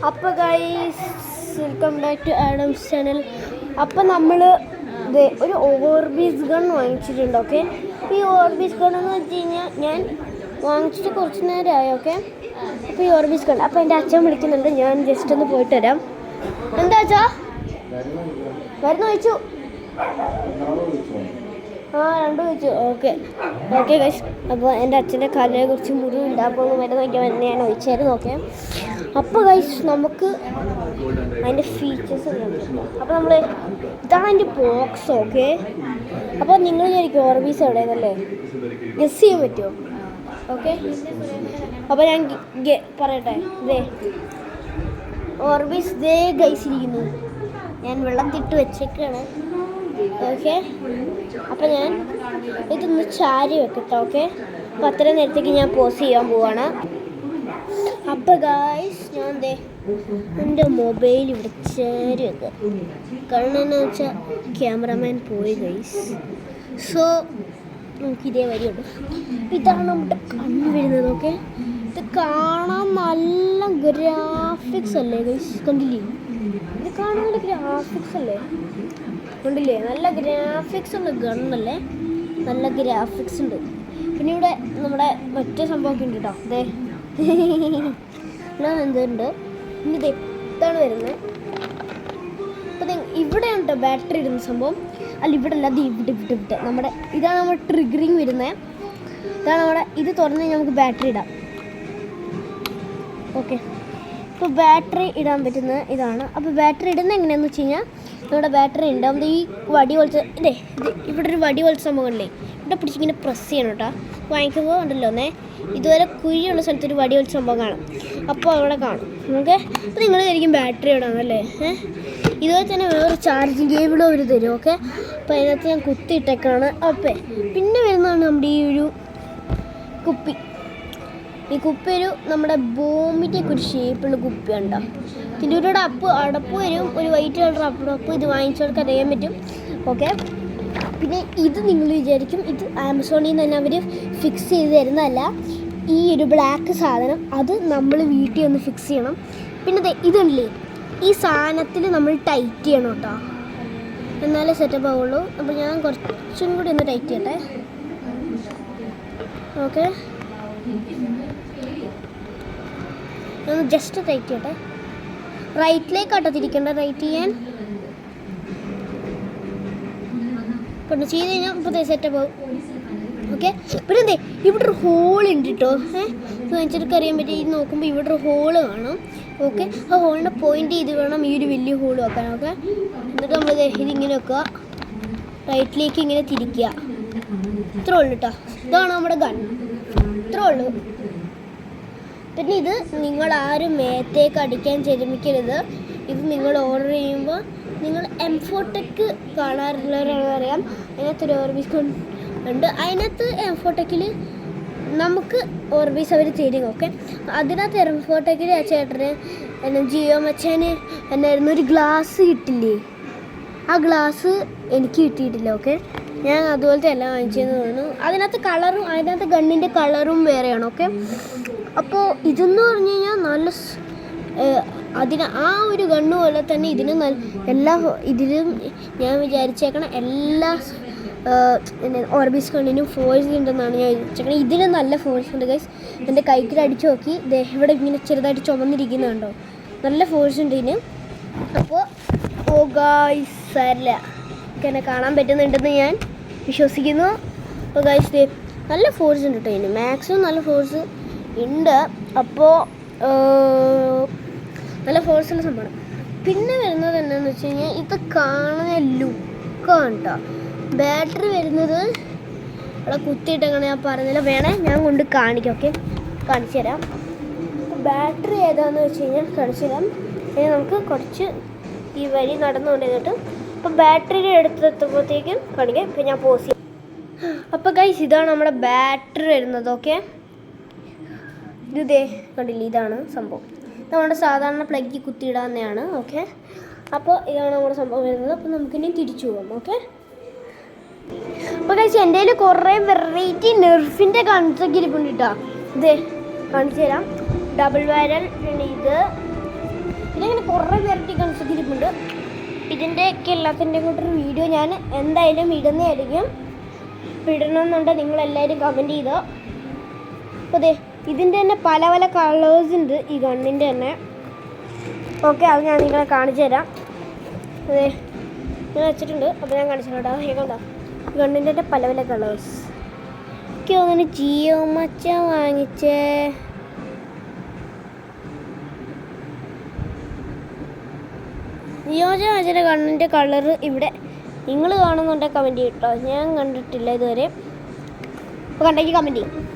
അപ്പോൾ guys, welcome back to Adams channel. അപ്പോൾ നമ്മൾ ഒരു ഓർബിസ് ഗൺ വാങ്ങിച്ചിട്ടുണ്ട്. ഓക്കെ, ഈ ഓർബിസ് ഗൺ എന്ന് വെച്ച് കഴിഞ്ഞാൽ ഞാൻ വാങ്ങിച്ചിട്ട് കുറച്ച് നേരമായി. ഓക്കെ, അപ്പോൾ ഈ ഓർബിസ് ഗൺ, അപ്പോൾ എൻ്റെ അച്ഛൻ വിളിക്കുന്നുണ്ട്, ഞാൻ ജസ്റ്റ് ഒന്ന് പോയിട്ട് വരാം. എന്താ അച്ഛാ? മരുന്ന് കഴിച്ചു. രണ്ടും കഴിച്ചു. ഓക്കെ ഗൈസ്, അപ്പോൾ എൻ്റെ അച്ഛൻ്റെ കാലിനെ കുറിച്ച് മുറിവുണ്ട്, അപ്പോൾ മരുന്ന് കഴിക്കാൻ ഞാൻ ഒഴിച്ചായിരുന്നു. ഓക്കെ, അപ്പോൾ ഗൈസ് നമുക്ക് അതിൻ്റെ ഫീച്ചേഴ്സ് അപ്പോൾ നമ്മൾ ഇതാണ് അതിൻ്റെ ബോക്സ്. ഓക്കെ, അപ്പോൾ നിങ്ങൾ വിചാരിക്കും ഓർബീസ് എവിടെയെന്നല്ലേ, ഗസ് ചെയ്യാൻ പറ്റുമോ? ഓക്കെ, അപ്പോൾ ഞാൻ പറയട്ടെ. ദേ ഓർബീസ് ദേ ഗൈസ് ഇരിക്കുന്നു. ഞാൻ വെള്ളത്തിട്ട് വെച്ചേക്കാണ്. ഓക്കെ, അപ്പോൾ ഞാൻ ഇതൊന്ന് ചാരി വെക്കട്ടെ. ഓക്കെ, അപ്പോൾ അത്രയും നേരത്തേക്ക് ഞാൻ പോസ് ചെയ്യാൻ പോവാണ്. അപ്പോൾ ഗായ്സ്, ഞാൻ എൻ്റെ മൊബൈൽ ഇവിടെ ചാരി വെക്കാം. കാരണം എന്ന് വെച്ചാൽ ക്യാമറമാൻ പോയി ഗൈസ്. സോ നമുക്കിതേ വരിയുള്ളൂ. ഇതാണ് നമ്മുടെ കണ്ണ് വരുന്നത്. ഓക്കെ, ഇത് കാണാൻ നല്ല ഗ്രാഫിക്സ് അല്ലേ ഗൈസ്? കണ്ടില്ലേ? ഇത് കാണാൻ നല്ല ഗ്രാഫിക്സ് അല്ലേ? കണ്ടില്ലേ? നല്ല ഗ്രാഫിക്സ് ഉണ്ട്. ഗണ്ണല്ലേ, നല്ല ഗ്രാഫിക്സ് ഉണ്ട്. പിന്നെ ഇവിടെ നമ്മുടെ മറ്റേ സംഭവമൊക്കെ ഉണ്ട് കേട്ടോ. അതെ എന്തുണ്ട് ഇനി ഇതാണ് വരുന്നത്. അപ്പം ഇവിടെയാണ് കേട്ടോ ബാറ്ററി ഇടുന്ന സംഭവം. അല്ല, ഇവിടെ അല്ല, അത് ഇവിടെ നമ്മുടെ ഇതാണ് നമ്മുടെ ട്രിഗറിങ് വരുന്നത്. ഇതാണ് നമ്മുടെ ഇത് തുറന്ന് കഴിഞ്ഞാൽ നമുക്ക് ബാറ്ററി ഇടാം. ഓക്കെ, ഇപ്പോൾ ബാറ്ററി ഇടാൻ പറ്റുന്നത് ഇതാണ്. അപ്പോൾ ബാറ്ററി ഇടുന്നത് എങ്ങനെയാണെന്ന് വെച്ച് കഴിഞ്ഞാൽ നമ്മുടെ ബാറ്ററി ഉണ്ടാകുമ്പോൾ ഈ വടി പോലത്തെ ഇത് ഇവിടെ ഒരു വടി പോലത്തെ സംഭവമല്ലേ, ഇവിടെ പിടിച്ചിങ്ങനെ പ്രസ് ചെയ്യണം കേട്ടോ. വാങ്ങിക്കുമ്പോൾ ഉണ്ടല്ലോ ഇതുവരെ കുഴിയുള്ള സ്ഥലത്തൊരു വടി പോലത്തെ സംഭവം കാണും. അപ്പോൾ അവിടെ കാണും. ഓക്കെ, അപ്പോൾ നിങ്ങൾ ശരിക്കും ബാറ്ററി ഇടാന്നല്ലേ. ഇതുപോലെ തന്നെ വേറെ ചാർജിങ് കേബിളും അവർ തരും. ഓക്കെ, അപ്പോൾ അതിനകത്ത് ഞാൻ കുത്തിയിട്ടേക്കാണ്. അപ്പോൾ പിന്നെ വരുന്നതാണ് നമ്മുടെ ഈ ഒരു കുപ്പി. ഈ കുപ്പി ഒരു നമ്മുടെ ബോംബിൻ്റെ ഒക്കെ ഒരു ഷേപ്പുള്ള കുപ്പി ഉണ്ടോ. ഇതിൻ്റെ ഒരു അടപ്പ് വരും, ഒരു വൈറ്റ് കളർ അടപ്പ്. ഇത് വാങ്ങിച്ചവർക്ക് അറിയാൻ പറ്റും. ഓക്കെ, പിന്നെ ഇത് നിങ്ങൾ വിചാരിക്കും ഇത് ആമസോണിൽ നിന്ന് തന്നെ അവർ ഫിക്സ് ചെയ്ത് തരുന്നതല്ല. ഈ ഒരു ബ്ലാക്ക് സാധനം അത് നമ്മൾ വീട്ടിൽ ഒന്ന് ഫിക്സ് ചെയ്യണം. പിന്നെ ഇതുണ്ടല്ലേ, ഈ സാധനത്തിൽ നമ്മൾ ടൈറ്റ് ചെയ്യണം കേട്ടോ, എന്നാലേ സെറ്റപ്പ് ആവുള്ളൂ. അപ്പോൾ ഞാൻ കുറച്ചും കൂടി ഒന്ന് ടൈറ്റ് ചെയ്യട്ടെ. ഓക്കെ, ഒന്ന് ജസ്റ്റ് ടൈറ്റ് ചെയ്യട്ടെ. റൈറ്റിലേക്കാട്ടോ തിരിക്കേണ്ട, റൈറ്റ് ചെയ്യാൻ കൊണ്ട് ചെയ്ത് കഴിഞ്ഞാൽ ഇപ്പോൾ സെറ്റപ്പ് ആവും. ഓക്കെ, പിന്നെ ഇവിടെ ഒരു ഹോൾ ഉണ്ട് കേട്ടോ. വാങ്ങിച്ചിട്ട് അറിയാൻ പറ്റും. ഇത് നോക്കുമ്പോൾ ഇവിടെ ഒരു ഹോള് കാണും. ഓക്കെ, ആ ഹോളിൻ്റെ പോയിൻ്റ് ചെയ്ത് വേണം ഈ ഒരു വലിയ ഹോള് വെക്കാൻ. ഓക്കെ, എന്നിട്ട് നമ്മൾ ഇതിങ്ങനെ വെക്കുക, റൈറ്റിലേക്ക് ഇങ്ങനെ തിരിക്കുക. ഇത്രേ ഉള്ളൂ കേട്ടോ. ഇതാണ് നമ്മുടെ ഗൺ, ഇത്രേ ഉള്ളൂ. പിന്നെ ഇത് നിങ്ങൾ ആരും മേത്തേക്ക് അടിക്കാൻ ശ്രമിക്കരുത്. ഇത് നിങ്ങൾ ഓർഡർ ചെയ്യുമ്പോൾ നിങ്ങൾ എംഫോടെക് കാണാറുള്ളവരാണെന്നറിയാം. അതിനകത്തൊരു ഓർബീസ് ഉണ്ട്. അതിനകത്ത് എംഫോടെക്കിൽ നമുക്ക് ഓർബീസ് അവർ തരും. ഓക്കെ, അതിനകത്ത് എംഫോടെക്കിൽ ആ ചേട്ടന് ജിയോ മച്ചാന് എന്നായിരുന്നു ഒരു ഗ്ലാസ് കിട്ടില്ലേ, ആ ഗ്ലാസ് എനിക്ക് കിട്ടിയിട്ടില്ല. ഓക്കെ, ഞാൻ അതുപോലത്തെ എല്ലാം വാങ്ങിച്ചതെന്ന് തോന്നുന്നു. അതിനകത്ത് കളറും അതിനകത്ത് ഗണ്ണിൻ്റെ കളറും വേറെയാണ്. ഓക്കെ, അപ്പോൾ ഇതെന്ന് പറഞ്ഞു കഴിഞ്ഞാൽ നല്ല അതിന് ആ ഒരു ഗണ്ണ് പോലെ തന്നെ ഇതിന് ഇതിലും ഞാൻ വിചാരിച്ചേക്കണം എല്ലാ ഓർബീസ് ഗണ്ണിനും ഫോഴ്സ് ഉണ്ടെന്നാണ് ഞാൻ വിചാരിച്ചേക്കണം. ഇതിന് നല്ല ഫോഴ്സ് ഉണ്ട് ഗൈസ്. എൻ്റെ കൈക്കിൽ അടിച്ചു നോക്കി, ഇവിടെ ഇങ്ങനെ ചെറുതായിട്ട് ചുമന്നിരിക്കുന്നുണ്ടോ, നല്ല ഫോഴ്സ് ഉണ്ട് ഇതിന്. അപ്പോൾ ഗൈസ് സാരില്ല, എന്നെ കാണാൻ പറ്റുന്നുണ്ടെന്ന് ഞാൻ വിശ്വസിക്കുന്നു. അപ്പോൾ ഗൈസ് നല്ല ഫോഴ്സ് ഉണ്ട് കേട്ടോ ഇതിന്, മാക്സിമം നല്ല ഫോഴ്സ് ഉണ്ട്. അപ്പോൾ നല്ല ഫോഴ്സുള്ള സംഭവമാണ്. പിന്നെ വരുന്നത് എന്താണെന്ന് വെച്ച് കഴിഞ്ഞാൽ ഇത് കാണാൻ ലുക്കാണ് കേട്ടോ. ബാറ്ററി വരുന്നത് ഇവിടെ കുത്തിയിട്ടങ്ങനെ ഞാൻ പറഞ്ഞില്ല, വേണേ ഞാൻ കൊണ്ട് കാണിക്കാം. ഓക്കെ, കാണിച്ചു തരാം. ബാറ്ററി ഏതാണെന്ന് വെച്ച് കഴിഞ്ഞാൽ കാണിച്ചു തരാം. ഇനി നമുക്ക് കുറച്ച് ഈ വഴി നടന്നുകൊണ്ടിരുന്നിട്ട് അപ്പോൾ ബാറ്ററി എടുത്തെത്തുമ്പോഴത്തേക്കും കാണിക്കാം. ഇപ്പം ഞാൻ പോസ് ചെയ്യാം. അപ്പോൾ ഗൈസ്, ഇതാണ് നമ്മുടെ ബാറ്ററി വരുന്നത്. ഓക്കെ, ഇത് കണ്ടില്ലേ, ഇതാണ് സംഭവം. നമ്മുടെ സാധാരണ പ്ലഗ് കുത്തിയിടാവുന്നതാണ്. ഓക്കെ, അപ്പോൾ ഇതാണ് നമ്മുടെ സംഭവം വരുന്നത്. അപ്പോൾ നമുക്കിനി തിരിച്ചു പോകാം. ഓക്കെ, അപ്പോൾ ഗൈസ്, എൻ്റെ കയ്യിൽ കുറേ വെറൈറ്റി നെർഫിൻ്റെ കൺസൊക്കെ ഇരിപ്പുണ്ട് കേട്ടോ. ഇതേ കാണിച്ചു തരാം. ഡബിൾ വാരൽ, പിന്നെ ഇത് വെറൈറ്റി ഗൺസൊക്കെ ഇരിപ്പുണ്ട്. ഇതിൻ്റെയൊക്കെ എല്ലാത്തിൻ്റെയും കൂട്ടൊരു വീഡിയോ ഞാൻ എന്തായാലും ഇടുന്നതായിരിക്കും. ഇടണമെന്നുണ്ടെങ്കിൽ നിങ്ങളെല്ലാവരും കമൻറ്റ് ചെയ്തോ. അപ്പോൾ അതെ ഇതിൻ്റെ തന്നെ പല പല കളേഴ്സ് ഉണ്ട് ഈ ഗണ്ണിൻ്റെ തന്നെ. ഓക്കെ, അത് ഞാൻ നിങ്ങളെ കാണിച്ചു തരാം. അതെ ഞാൻ വെച്ചിട്ടുണ്ട്. അപ്പോൾ ഞാൻ കാണിച്ചു തരാം. കേൾക്കണ്ട, ഗണ്ണിൻ്റെ തന്നെ പല പല കളേഴ്സ്. എനിക്ക് തോന്നുന്നു ജിയോ മച്ച വാങ്ങിച്ചേ. ജിയോജ കണ്ണിൻ്റെ കളറ് ഇവിടെ നിങ്ങൾ കാണുന്നുണ്ടെങ്കിൽ കമൻറ്റ് ചെയ്യട്ടോ. ഞാൻ കണ്ടിട്ടില്ല ഇതുവരെ. അപ്പോൾ കണ്ടെങ്കിൽ കമൻറ്റ് ചെയ്യും.